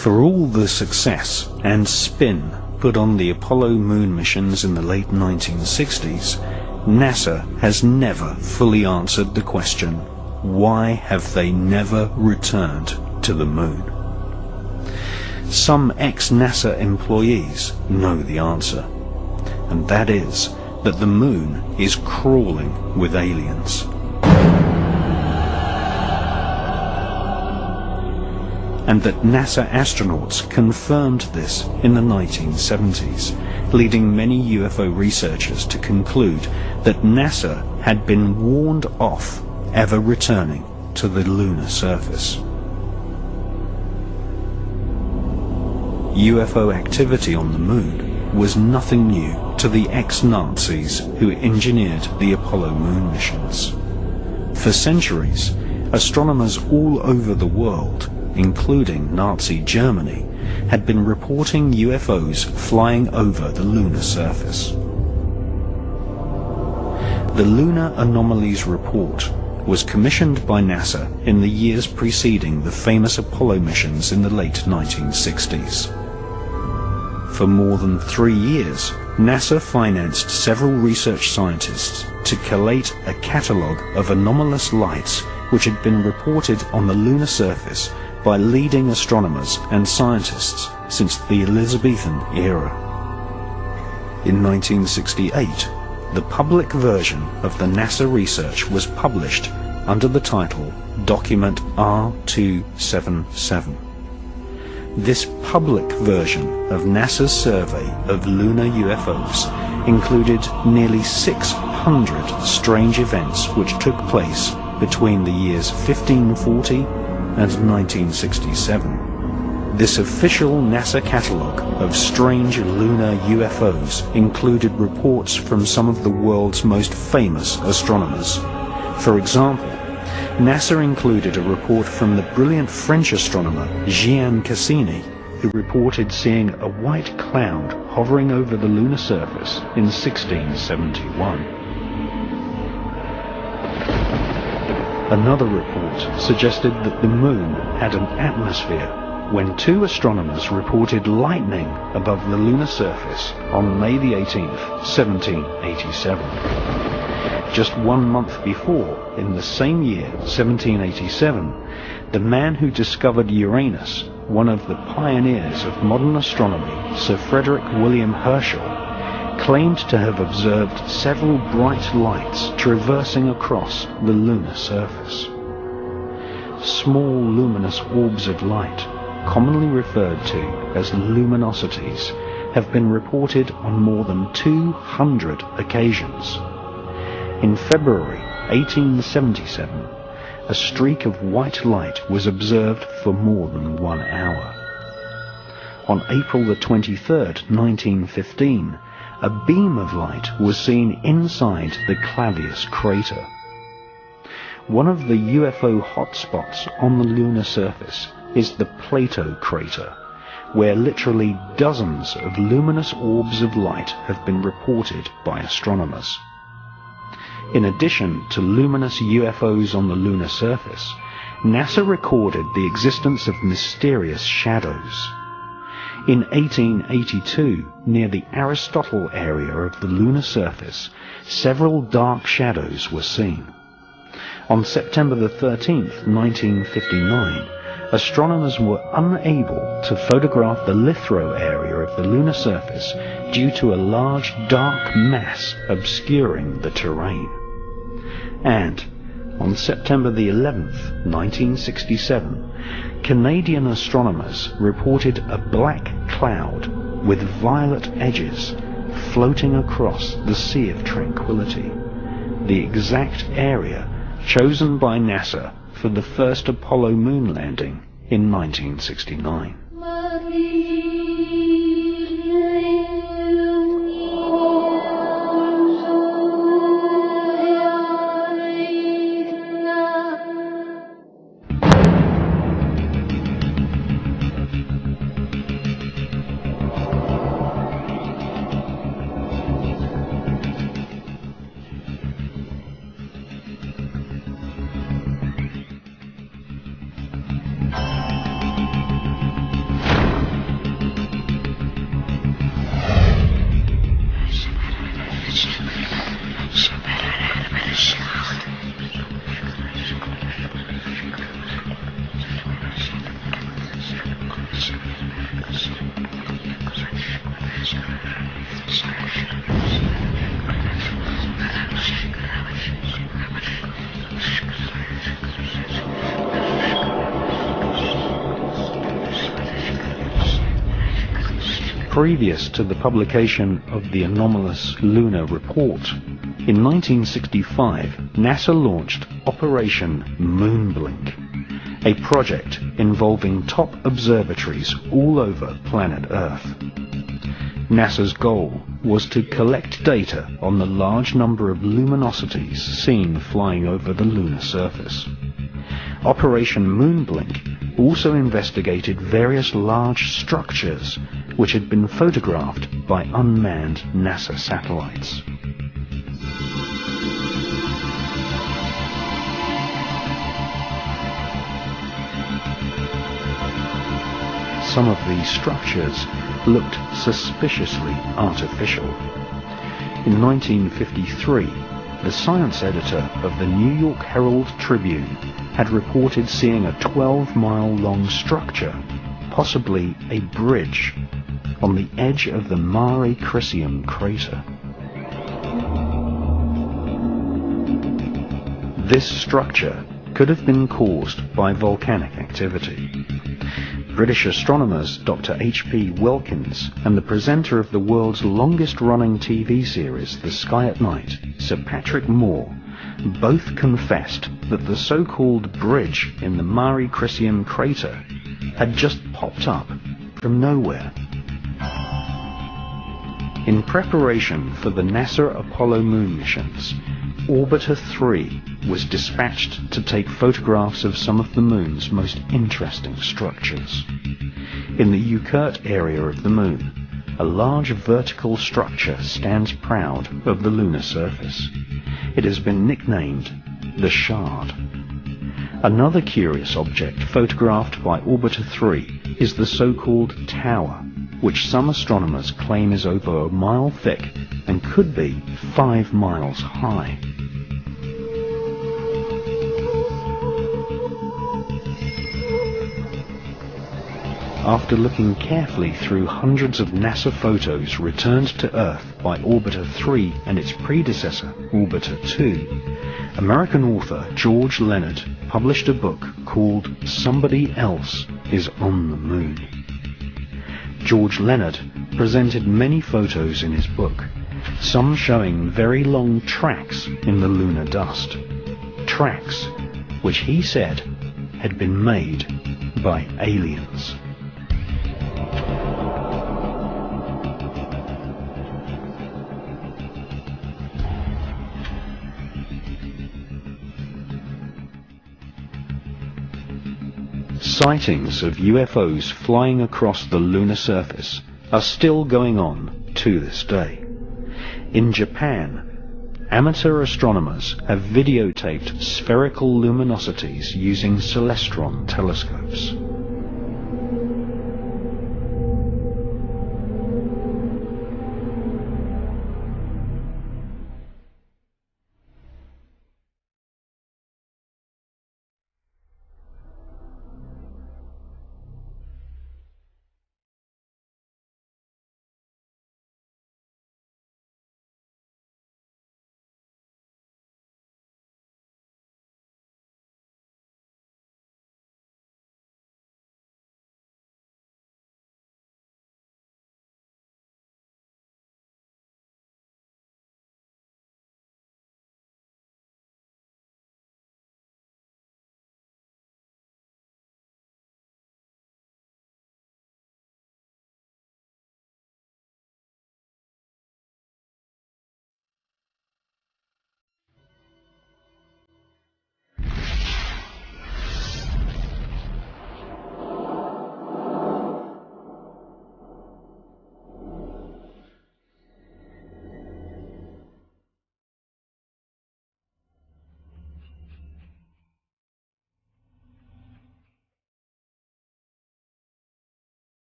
For all the success and spin put on the Apollo moon missions in the late 1960s, NASA has never fully answered the question, why have they never returned to the moon? Some ex-NASA employees know the answer, and that is that the moon is crawling with aliens. And that NASA astronauts confirmed this in the 1970s, leading many UFO researchers to conclude that NASA had been warned off ever returning to the lunar surface. UFO activity on the moon was nothing new to the ex-Nazis who engineered the Apollo moon missions. For centuries, astronomers all over the world, including Nazi Germany, had been reporting UFOs flying over the lunar surface. The Lunar Anomalies Report was commissioned by NASA in the years preceding the famous Apollo missions in the late 1960s. For more than 3 years, NASA financed several research scientists to collate a catalogue of anomalous lights which had been reported on the lunar surface by leading astronomers and scientists since the Elizabethan era. In 1968, the public version of the NASA research was published under the title Document R277. This public version of NASA's survey of lunar UFOs included nearly 600 strange events which took place between the years 1540 and 1967. This official NASA catalogue of strange lunar UFOs included reports from some of the world's most famous astronomers. For example, NASA included a report from the brilliant French astronomer Gian Cassini, who reported seeing a white cloud hovering over the lunar surface in 1671. Another report suggested that the moon had an atmosphere when 2 astronomers reported lightning above the lunar surface on May the 18th, 1787. Just 1 month before, in the same year, 1787, the man who discovered Uranus, one of the pioneers of modern astronomy, Sir Frederick William Herschel, claimed to have observed several bright lights traversing across the lunar surface. Small luminous orbs of light, commonly referred to as luminosities, have been reported on more than 200 occasions. In February 1877, a streak of white light was observed for more than 1 hour. On April the 23rd, 1915, a beam of light was seen inside the Clavius crater. One of the UFO hotspots on the lunar surface is the Plato crater, where literally dozens of luminous orbs of light have been reported by astronomers. In addition to luminous UFOs on the lunar surface, NASA recorded the existence of mysterious shadows. In 1882, near the Aristotle area of the lunar surface, several dark shadows were seen. On September the 13th, 1959, astronomers were unable to photograph the Lithro area of the lunar surface due to a large dark mass obscuring the terrain. And on September the 11th, 1967, Canadian astronomers reported a black cloud with violet edges floating across the Sea of Tranquility, the exact area chosen by NASA for the first Apollo moon landing in 1969. Previous to the publication of the anomalous lunar report, in 1965, NASA launched Operation Moonblink, a project involving top observatories all over planet Earth. NASA's goal was to collect data on the large number of luminosities seen flying over the lunar surface. Operation Moonblink also investigated various large structures which had been photographed by unmanned NASA satellites. Some of these structures looked suspiciously artificial. In 1953, the science editor of the New York Herald Tribune had reported seeing a 12-mile-long structure, possibly a bridge, on the edge of the Mare Crisium crater. This structure could have been caused by volcanic activity. British astronomers Dr. H.P. Wilkins and the presenter of the world's longest-running TV series, The Sky at Night, Sir Patrick Moore, both confessed that the so-called bridge in the Mare Crisium crater had just popped up from nowhere. In preparation for the NASA Apollo moon missions, Orbiter 3 was dispatched to take photographs of some of the moon's most interesting structures. In the Uckerт area of the moon, a large vertical structure stands proud of the lunar surface. It has been nicknamed the Shard. Another curious object photographed by Orbiter 3 is the so-called tower, which some astronomers claim is over a mile thick and could be 5 miles high. After looking carefully through hundreds of NASA photos returned to Earth by Orbiter 3 and its predecessor, Orbiter 2, American author George Leonard published a book called Somebody Else is on the Moon. George Leonard presented many photos in his book, some showing very long tracks in the lunar dust, tracks which he said had been made by aliens. Sightings of UFOs flying across the lunar surface are still going on to this day. In Japan, amateur astronomers have videotaped spherical luminosities using celestron telescopes.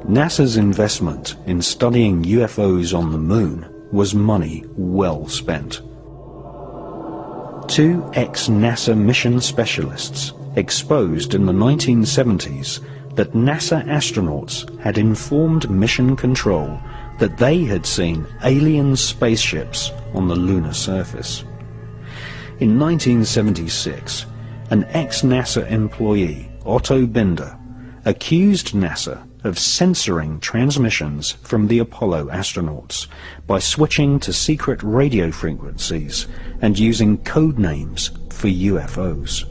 NASA's investment in studying UFOs on the Moon was money well spent. Two ex-NASA mission specialists exposed in the 1970s that NASA astronauts had informed Mission Control that they had seen alien spaceships on the lunar surface. In 1976, an ex-NASA employee, Otto Binder, accused NASA of censoring transmissions from the Apollo astronauts by switching to secret radio frequencies and using code names for UFOs.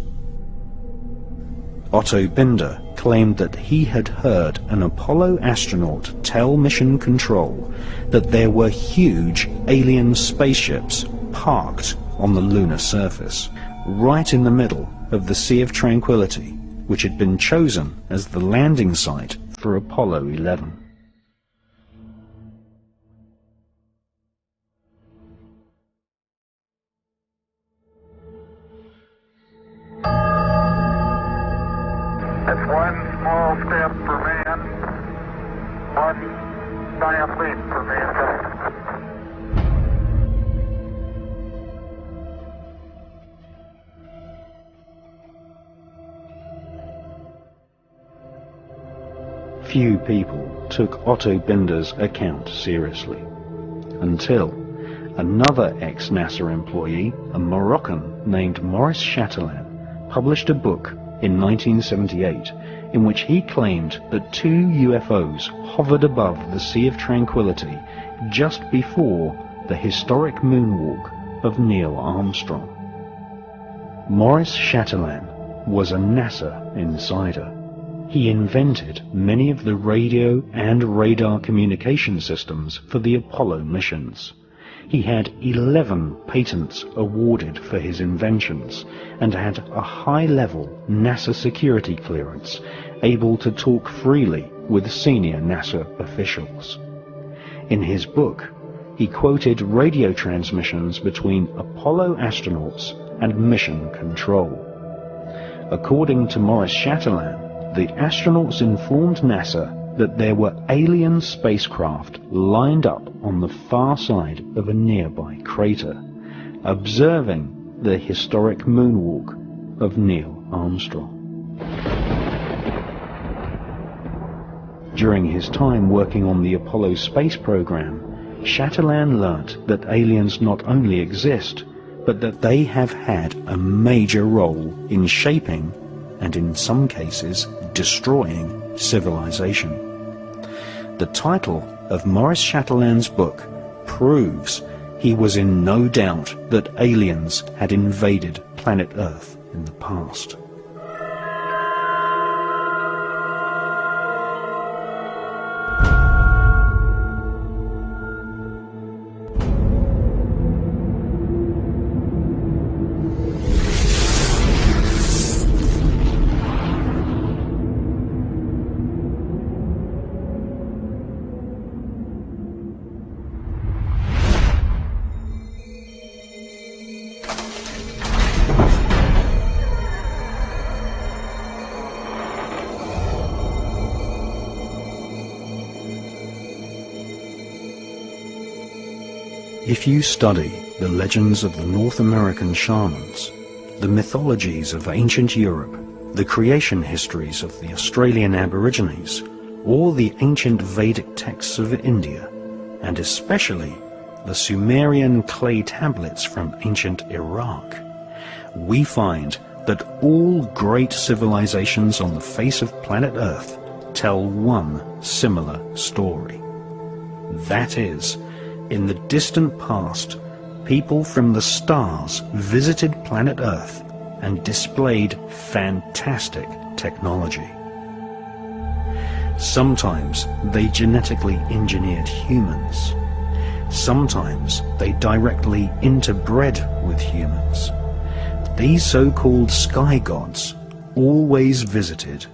Otto Binder claimed that he had heard an Apollo astronaut tell Mission Control that there were huge alien spaceships parked on the lunar surface, right in the middle of the Sea of Tranquility, which had been chosen as the landing site for Apollo 11. It's one small step for man, one giant leap for mankind. Few people took Otto Binder's account seriously, until another ex-NASA employee, a Moroccan named Maurice Chatelain, published a book in 1978 in which he claimed that two UFOs hovered above the Sea of Tranquility just before the historic moonwalk of Neil Armstrong. Maurice Chatelain was a NASA insider. He invented many of the radio and radar communication systems for the Apollo missions. He had 11 patents awarded for his inventions and had a high-level NASA security clearance, able to talk freely with senior NASA officials. In his book, he quoted radio transmissions between Apollo astronauts and Mission Control. According to Maurice Chatelain, the astronauts informed NASA that there were alien spacecraft lined up on the far side of a nearby crater, observing the historic moonwalk of Neil Armstrong. During his time working on the Apollo space program, Chatelain learnt that aliens not only exist, but that they have had a major role in shaping, and in some cases destroying, civilization. The title of Maurice Chatelain's book proves he was in no doubt that aliens had invaded planet Earth in the past. If you study the legends of the North American shamans, the mythologies of ancient Europe, the creation histories of the Australian Aborigines, or the ancient Vedic texts of India, and especially the Sumerian clay tablets from ancient Iraq, we find that all great civilizations on the face of planet Earth tell one similar story. That is, in the distant past, people from the stars visited planet Earth and displayed fantastic technology. Sometimes they genetically engineered humans. Sometimes they directly interbred with humans. These so-called sky gods always visited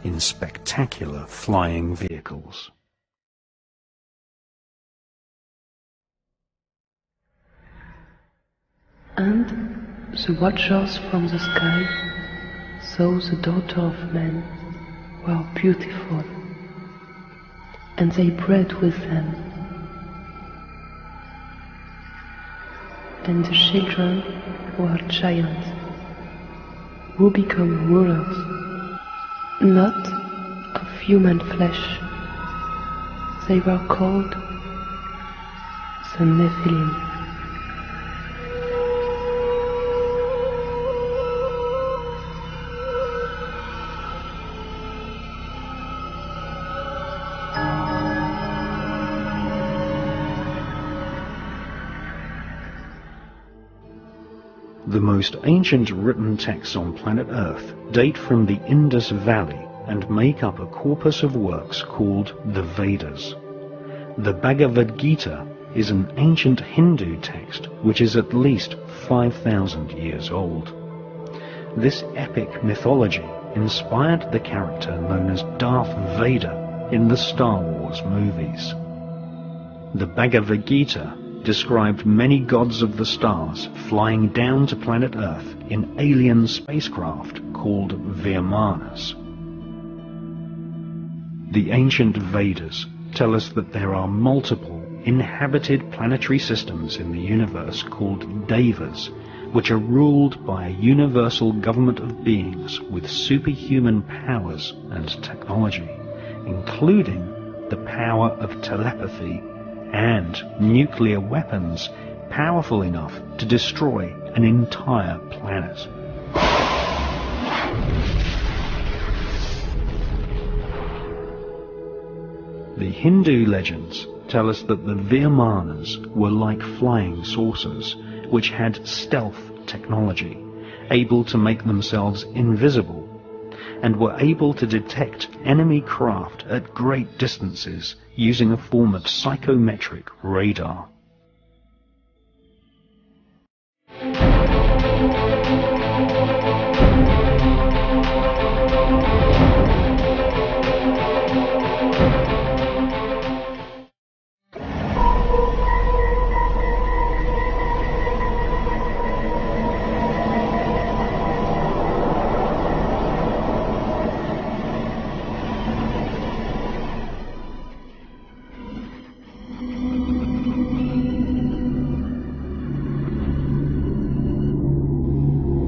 in spectacular flying vehicles. And the watchers from the sky saw the daughter of man were beautiful. and they bred with them. And the children were giants, who become rulers, not of human flesh. They were called the Nephilim. The most ancient written texts on planet Earth date from the Indus Valley and make up a corpus of works called the Vedas. The Bhagavad Gita is an ancient Hindu text which is at least 5,000 years old. This epic mythology inspired the character known as Darth Vader in the Star Wars movies. The Bhagavad Gita described many gods of the stars flying down to planet Earth in alien spacecraft called Vimanas. The ancient Vedas tell us that there are multiple inhabited planetary systems in the universe called Devas, which are ruled by a universal government of beings with superhuman powers and technology, including the power of telepathy and nuclear weapons powerful enough to destroy an entire planet. The Hindu legends tell us that the Vimanas were like flying saucers, which had stealth technology, able to make themselves invisible, and were able to detect enemy craft at great distances using a form of psychometric radar.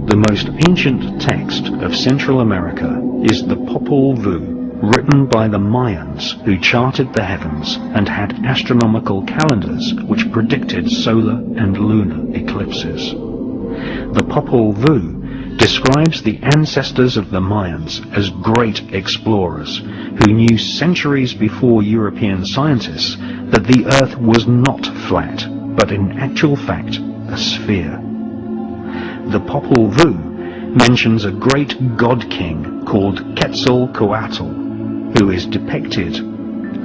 The most ancient text of Central America is the Popol Vuh, written by the Mayans who charted the heavens and had astronomical calendars which predicted solar and lunar eclipses. The Popol Vuh describes the ancestors of the Mayans as great explorers who knew centuries before European scientists that the Earth was not flat, but in actual fact a sphere. The Popol Vuh mentions a great god-king called Quetzalcoatl, who is depicted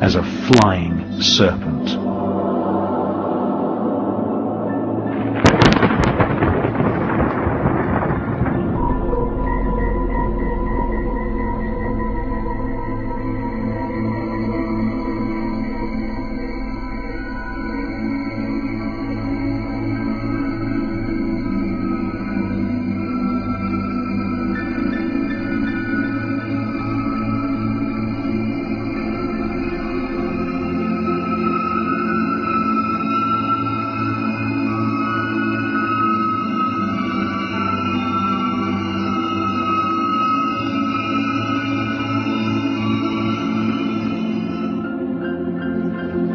as a flying serpent.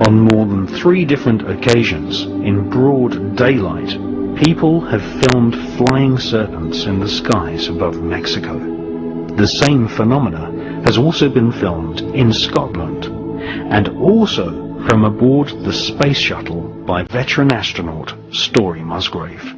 On more than 3 different occasions, in broad daylight, people have filmed flying serpents in the skies above Mexico. The same phenomena has also been filmed in Scotland, and also from aboard the space shuttle by veteran astronaut Story Musgrave.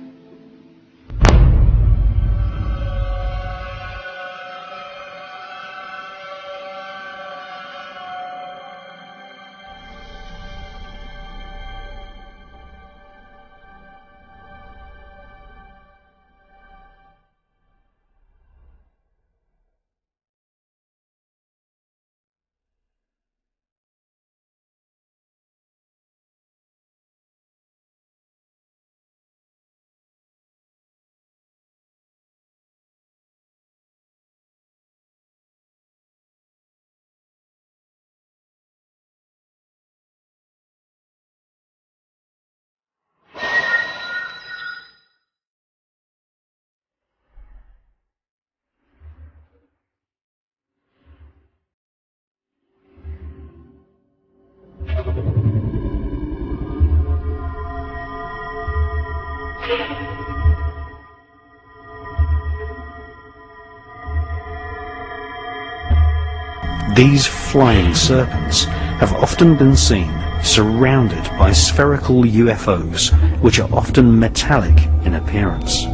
These flying serpents have often been seen surrounded by spherical UFOs, which are often metallic in appearance.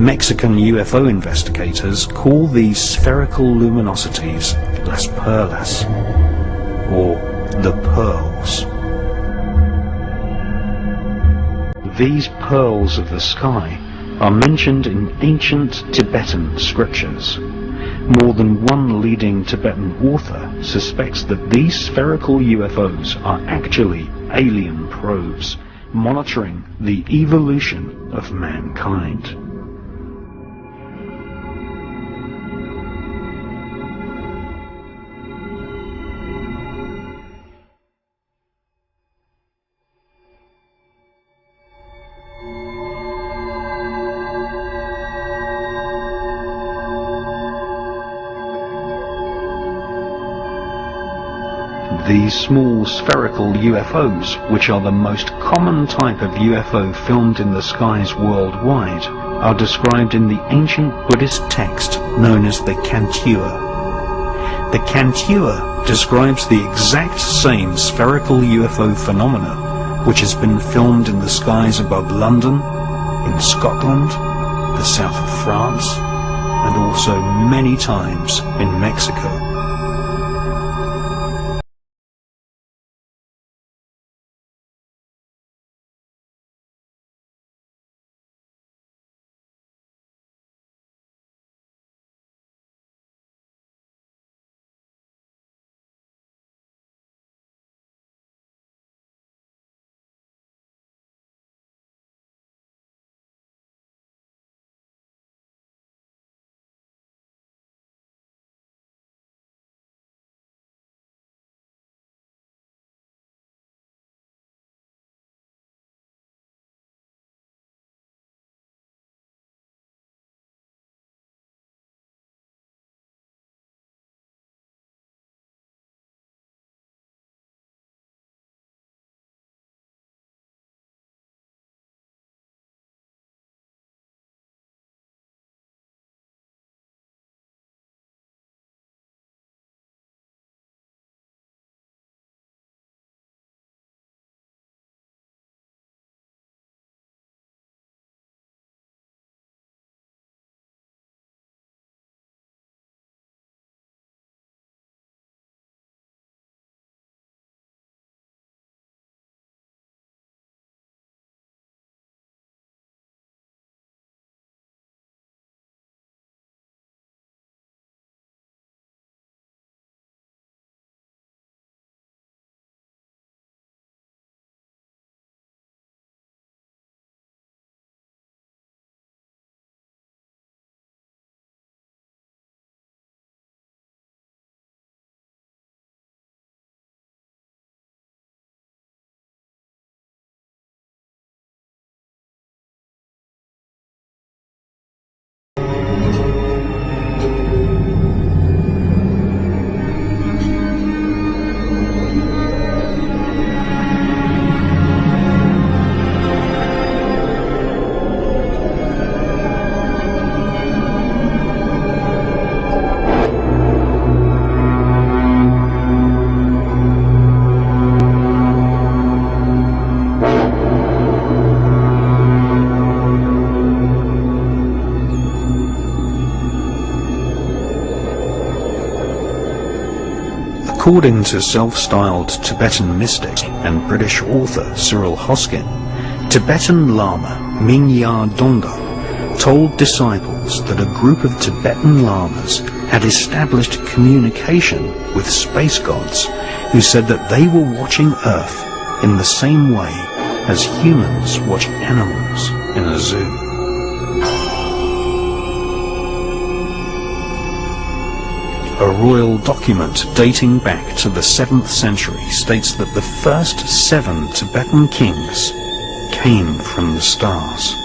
Mexican UFO investigators call these spherical luminosities Las Perlas, or the Pearls. These pearls of the sky are mentioned in ancient Tibetan scriptures. More than one leading Tibetan author suspects that these spherical UFOs are actually alien probes monitoring the evolution of mankind. These small spherical UFOs, which are the most common type of UFO filmed in the skies worldwide, are described in the ancient Buddhist text known as the Kantua. The Kantua describes the exact same spherical UFO phenomena which has been filmed in the skies above London, in Scotland, the south of France, and also many times in Mexico. According to self-styled Tibetan mystic and British author Cyril Hoskin, Tibetan Lama Mingyar Donga told disciples that a group of Tibetan lamas had established communication with space gods who said that they were watching Earth in the same way as humans watch animals in a zoo. A royal document dating back to the 7th century states that the first 7 Tibetan kings came from the stars.